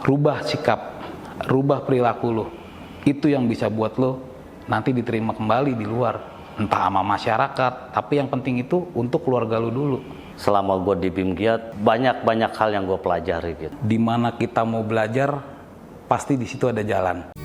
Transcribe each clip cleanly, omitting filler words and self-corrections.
rubah sikap, rubah perilaku lo. Itu yang bisa buat lo nanti diterima kembali di luar, entah sama masyarakat, tapi yang penting itu untuk keluarga lo dulu. Selama gue di BIM Giat, banyak hal yang gue pelajari gitu. Dimana kita mau belajar, pasti di situ ada jalan.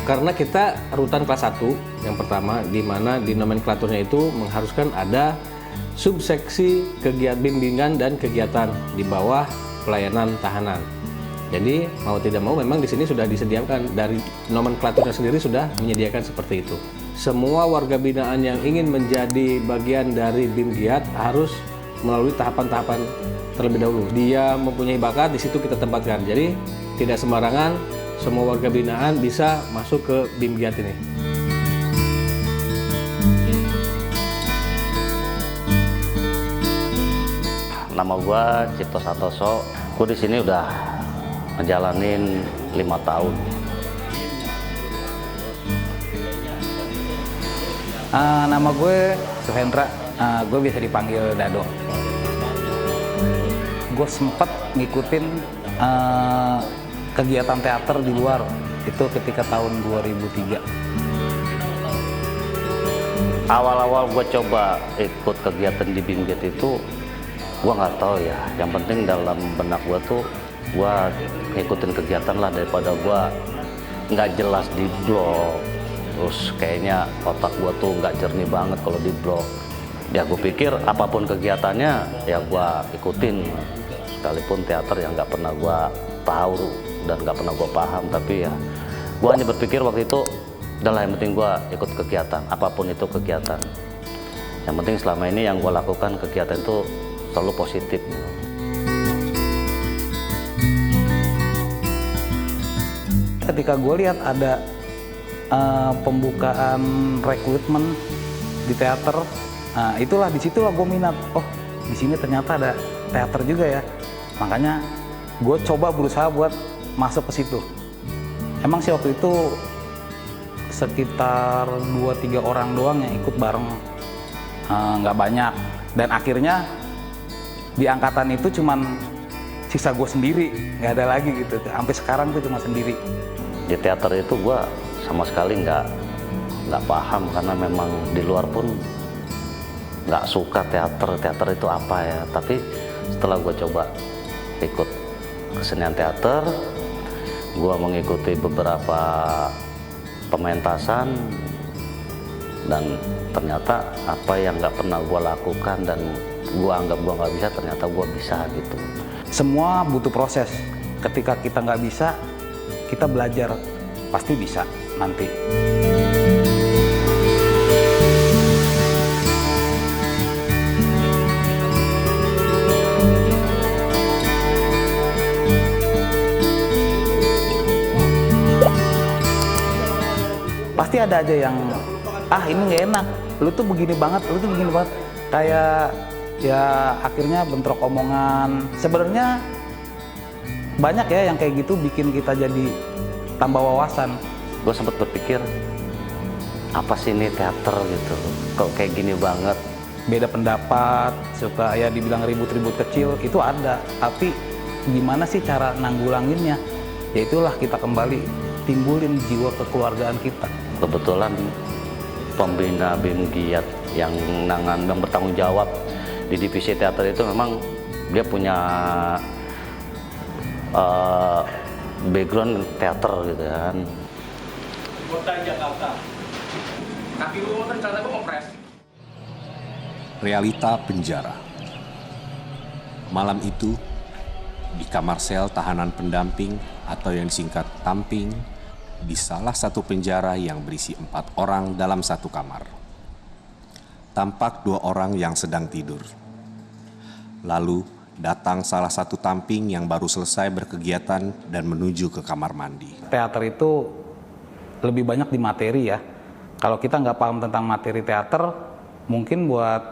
Karena kita rutan kelas 1 yang pertama, di mana di nomenklaturnya itu mengharuskan ada subseksi kegiatan bimbingan dan kegiatan di bawah pelayanan tahanan. Jadi mau tidak mau memang di sini sudah disediakan, dari nomenklaturnya sendiri sudah menyediakan seperti itu. Semua warga binaan yang ingin menjadi bagian dari BIM Giat harus melalui tahapan-tahapan terlebih dahulu. Dia mempunyai bakat, di situ kita tempatkan. Jadi tidak sembarangan semua warga binaan bisa masuk ke BIM Giat ini. Nama gue Cipto Santoso. Gue di sini udah ngejalanin 5 tahun. Nama gue Suhendra, gue bisa dipanggil Dado. Gue sempet ngikutin kegiatan teater di luar, itu ketika tahun 2003. Awal-awal gue coba ikut kegiatan di BIM Giat itu, gue nggak tahu ya. Yang penting dalam benak gue tuh, gue ngikutin kegiatan lah daripada gue nggak jelas di blog. Terus kayaknya otak gue tuh nggak jernih banget kalau di blog. Ya gue pikir apapun kegiatannya ya gue ikutin, sekalipun teater yang nggak pernah gue tahu dan nggak pernah gue paham, tapi ya gue hanya berpikir waktu itu, udahlah yang penting gue ikut kegiatan, apapun itu kegiatan. Yang penting selama ini yang gue lakukan kegiatan itu selalu positif. Ketika gue lihat ada pembukaan rekrutmen di teater, itulah disitulah gue minat. Oh, di sini ternyata ada teater juga ya. Makanya gue coba berusaha buat masuk ke situ. Emang sih waktu itu sekitar 2-3 orang doang yang ikut bareng, nggak banyak. Dan akhirnya di angkatan itu cuman sisa gue sendiri, nggak ada lagi gitu. Sampai sekarang gue cuma sendiri. Di teater itu gue sama sekali nggak paham, karena memang di luar pun nggak suka teater itu apa ya. Tapi setelah gue coba ikut kesenian teater, gue mengikuti beberapa pementasan, dan ternyata apa yang nggak pernah gue lakukan dan gue anggap gue nggak bisa, ternyata gue bisa gitu. Semua butuh proses. Ketika kita nggak bisa, kita belajar, pasti bisa nanti. Pasti ada aja yang, ini nggak enak, lu tuh begini banget, kayak ya akhirnya bentrok omongan. Sebenarnya banyak ya yang kayak gitu bikin kita jadi tambah wawasan. Gue sempat berpikir, apa sih ini teater gitu, kok kayak gini banget. Beda pendapat, suka ya dibilang ribut-ribut kecil, itu ada. Tapi gimana sih cara nanggulanginnya? Ya itulah kita kembali timbulin jiwa kekeluargaan kita. Kebetulan pembina BIM Giat yang bertanggung jawab di divisi teater itu memang dia punya background teater gitu kan. Kota Jakarta. Kaki lu kan cara gue ngepres. Realita penjara. Malam itu, di kamar sel tahanan pendamping atau yang disingkat tamping, di salah satu penjara yang berisi 4 orang dalam satu kamar. Tampak 2 orang yang sedang tidur. Lalu datang salah satu tamping yang baru selesai berkegiatan dan menuju ke kamar mandi. Teater itu lebih banyak di materi ya. Kalau kita nggak paham tentang materi teater, mungkin buat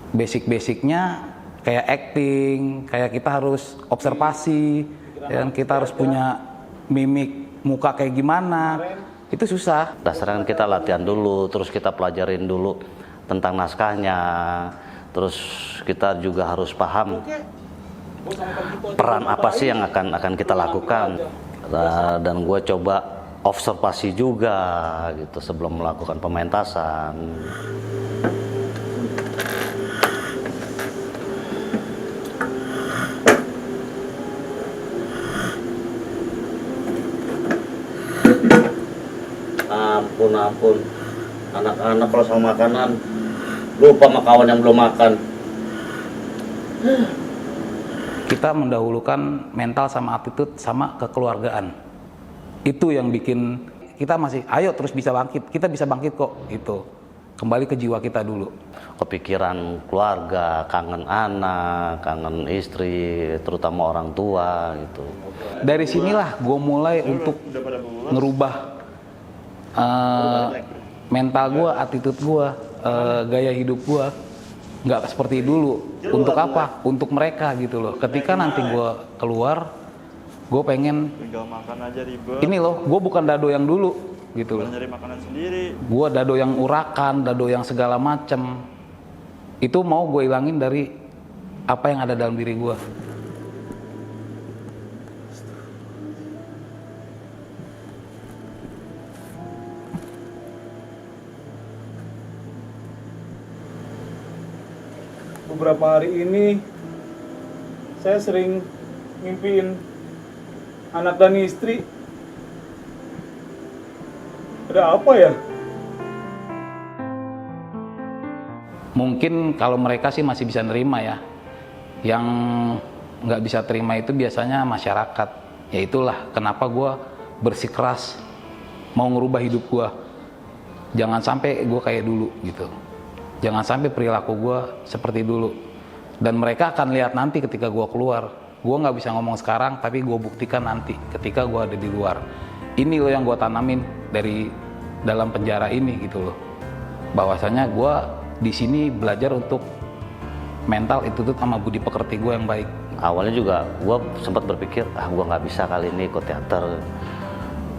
basic-basicnya kayak acting, kayak kita harus observasi, dan kita harus punya mimik muka kayak gimana, itu susah. Dasarnya kita latihan dulu, terus kita pelajarin dulu tentang naskahnya, terus kita juga harus paham peran apa sih yang akan kita lakukan. Dan gue coba observasi juga gitu sebelum melakukan pementasan. Ampun, anak-anak kalau sama makanan lupa sama kawan yang belum makan. Kita mendahulukan mental sama attitude sama kekeluargaan. Itu yang bikin kita masih, ayo terus bisa bangkit, kita bisa bangkit kok, itu. Kembali ke jiwa kita dulu. Kepikiran keluarga, kangen anak, kangen istri, terutama orang tua gitu. Dari sinilah gue mulai untuk ngerubah mental gue, attitude gue, gaya hidup gue. Nggak seperti dulu. Untuk apa? Untuk mereka gitu loh. Ketika nanti gue keluar, gue pengen tinggal makan aja ribet. ini loh, gue bukan Dado yang dulu gitu loh. Nyari makanan sendiri. Gue Dado yang urakan, Dado yang segala macem. Itu mau gue hilangin dari apa yang ada dalam diri gue. Beberapa hari ini saya sering mimpiin anak dan istri. Ada apa ya? Mungkin kalau mereka sih masih bisa nerima ya. Yang nggak bisa terima itu biasanya masyarakat. Ya itulah kenapa gue bersikeras mau ngerubah hidup gue. Jangan sampai gue kayak dulu gitu. Jangan sampai perilaku gue seperti dulu. Dan mereka akan lihat nanti ketika gue keluar. Gue nggak bisa ngomong sekarang, tapi gue buktikan nanti ketika gue ada di luar. Ini loh yang gue tanamin dari dalam penjara ini gitu loh. Bahwasanya gue di sini belajar untuk mental itu tuh sama budi pekerti gue yang baik. Awalnya juga gue sempat berpikir, gue nggak bisa kali ini ikut teater.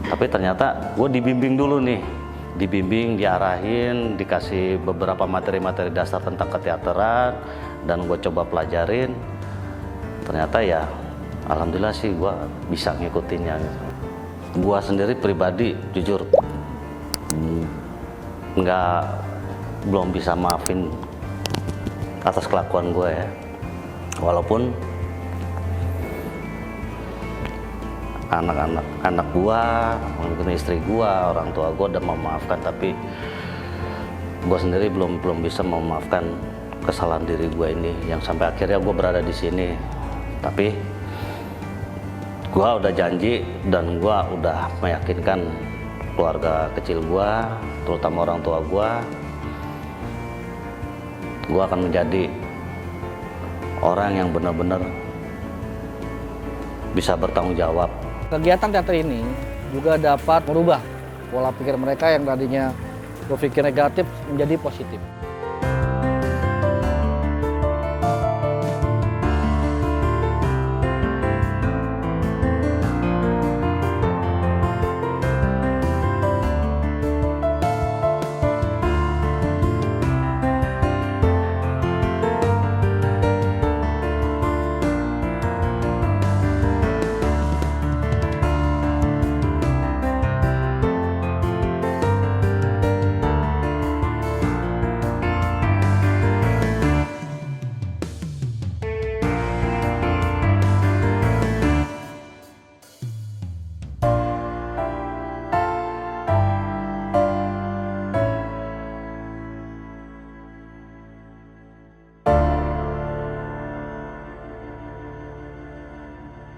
Tapi ternyata gue dibimbing dulu nih. Dibimbing, diarahin, dikasih beberapa materi-materi dasar tentang keteateran, dan gue coba pelajarin. Ternyata ya alhamdulillah sih gue bisa ngikutinnya gitu. Gue sendiri pribadi jujur belum bisa maafin atas kelakuan gue ya, walaupun anak gua, mungkin istri gua, orang tua gua udah memaafkan, tapi gua sendiri belum bisa memaafkan kesalahan diri gua ini yang sampai akhirnya gua berada di sini. Tapi gua udah janji dan gua udah meyakinkan keluarga kecil gua, terutama orang tua gua akan menjadi orang yang benar-benar bisa bertanggung jawab. Kegiatan teater ini juga dapat merubah pola pikir mereka yang tadinya berpikir negatif menjadi positif.